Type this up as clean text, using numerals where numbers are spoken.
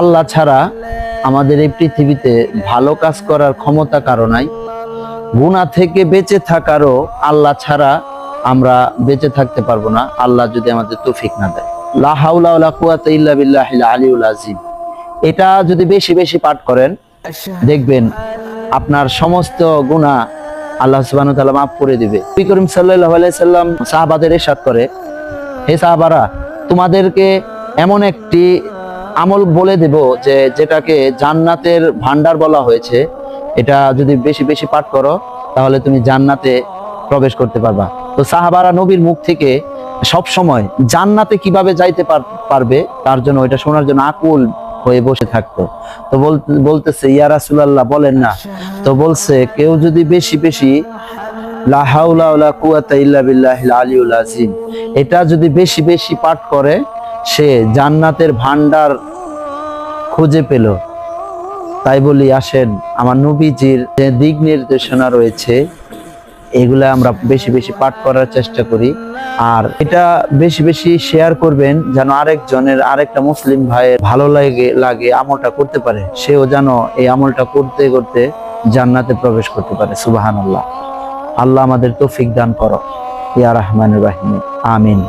আল্লাহ ছাড়া আমাদের এই পৃথিবীতে ভালো কাজ করার ক্ষমতা কারো নাই। গুনাহ থেকে বেঁচে থাকারও আল্লাহ ছাড়া আমরা বেঁচে থাকতে পারবো না, আল্লাহ যদি আমাদের তৌফিক না দেয়। লা হাওলা ওয়ালা কুওয়াতা ইল্লা বিল্লাহিল আলিয়্যুল আযীম, এটা যদি বেশি বেশি পাঠ করেন দেখবেন আপনার সমস্ত গুনাহ আল্লাহ সুবহানাহু ওয়া তাআলা মাফ করে দিবে। নবী করিম সাল্লাল্লাহু আলাইহি সাল্লাম সাহাবাদের ইরশাদ করে, হে সাহাবারা, তোমাদেরকে এমন একটি আমল বলে দেব যে যেটাকে জান্নাতের ভান্ডার বলা হয়েছে, এটা যদি বেশি বেশি পাঠ করো তাহলে তুমি জান্নাতে প্রবেশ করতে পারবা। তো সাহাবারা নবীর মুখ থেকে সব সময় জান্নাতে কিভাবে যাইতে পারবে তার জন্য ওইটা শোনার জন্য আকুল হয়ে বসে থাকতো। তো বলতেছে, ইয়া রাসূলুল্লাহ বলেন না। তো বলছে, কেউ যদি বেশি বেশি লা হাওলা ওয়ালা কুওয়াতা ইল্লা বিল্লাহিল আলিয়্যুল আযীম এটা যদি বেশি বেশি পাঠ করে সে জান্নাতের ভান্ডার খুঁজে পেল। তাই বলি আসেন আমার নবীজির যে দিক নির্দেশনা রয়েছে এগুলা আমরা বেশি বেশি পাঠ করার চেষ্টা করি, আর এটা বেশি বেশি শেয়ার করবেন যেন আরেকটা মুসলিম ভাইয়ের ভালো লাগে আমলটা করতে পারে, সেও যেন এই আমলটা করতে করতে জান্নাতে প্রবেশ করতে পারে। সুবহানাল্লাহ। আল্লাহ আমাদের তৌফিক দান করো ইয়া রাহমানুর রাহিম, আমিন।